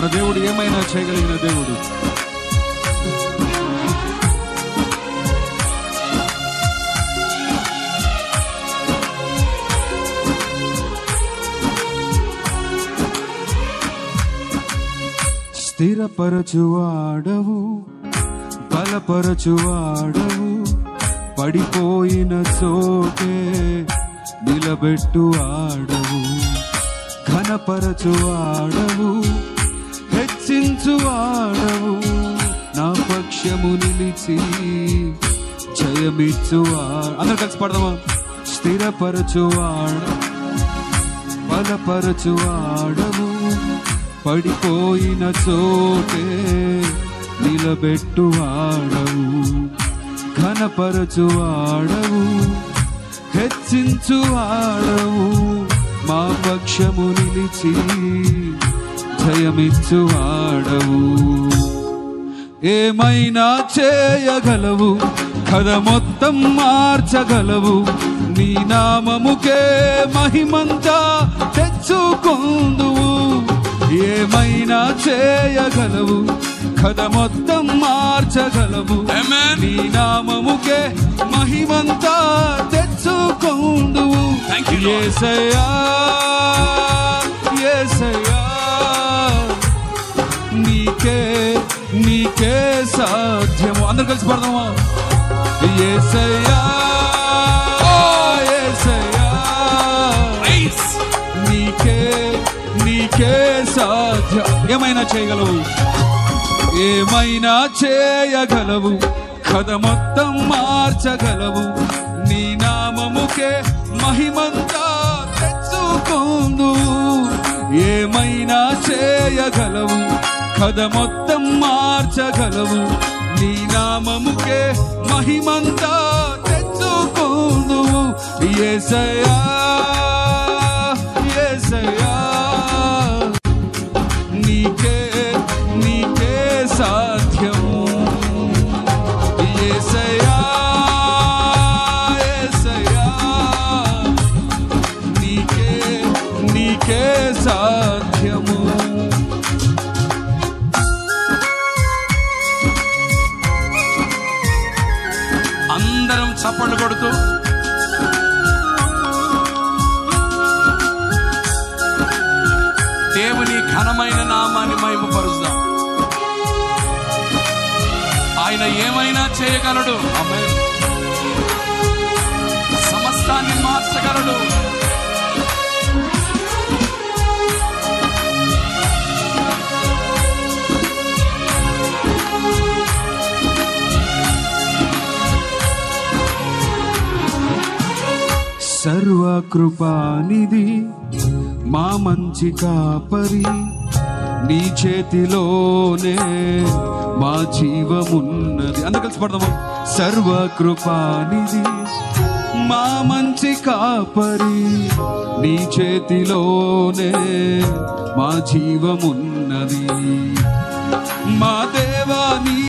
మన దేవుడు ఏమైనా చేయగలిగిన దేవుడు. స్థిరపరచువాడవు, బలపరచువాడవు, పడిపోయిన చోటే నిలబెట్టువాడవు, ఘనపరచువాడవు, హెచ్చించువాడవు, నా పక్షము నిలిచి జయమిచ్చువాడు. అందరూ కలిసి పడదామా? స్థిరపరచువాడు, బలపరచువాడవు, పడిపోయిన చోటే నిలబెట్టువాడవు, ఘనపరచువాడవు, హెచ్చించువాడవు, మా పక్షము నిలిచి జయమిచ్చువాడవు. ఏమైనా చేయగలవు, కథ మొత్తం మార్చగలవు, నీ నామముకే మహిమంతా తెచ్చుకొందువు. ఏమైనా చేయగలవు, కథ మొత్తం మార్చగలవు, నీ నామముకే మహిమంతా తెచ్చుకొందువు. యేసయ్యా యేసయ్యా, నీకే నీకే సాధ్యము. అందరూ కలిసి పడదామా? యేసయ్యా యేసయ్యా, నీకే నీకే సాధ్యం. ఏమైనా చేయగలవు, ఏమైనా చేయగలవు, కథ మొత్తం మార్చగలవు, నీ నామముకే మహిమంతా తెచ్చుకొందువు. ఏమైనా చేయగలవు, కథ మొత్తం మార్చగలవు, నీ నామముకే మహిమంతా తెచ్చుకొందువు. యేసయ్యా యేసయ్యా, నీకే నీకే సాధ్యము. యేసయ్యా యేసయ్యా, నీకే నీకే సాధ్యము. అందరం చప్పట్లు కొడుతూ దేవుని ఘనమైన నామాన్ని మహిమపరుద్దాం. ఆయన ఏమైనా చేయగలడు. ఆమేన్. సమస్తాన్ని మార్చగలడు. సర్వకృపానిధి మా మంచి కాపరి, నీ చేతిలోనే మా జీవమున్నది. అందరూ కలిసి పడదామా? సర్వకృపానిధి మా మంచి కాపరి, నీ చేతిలోనే మా జీవమున్నది. మా దేవా నీ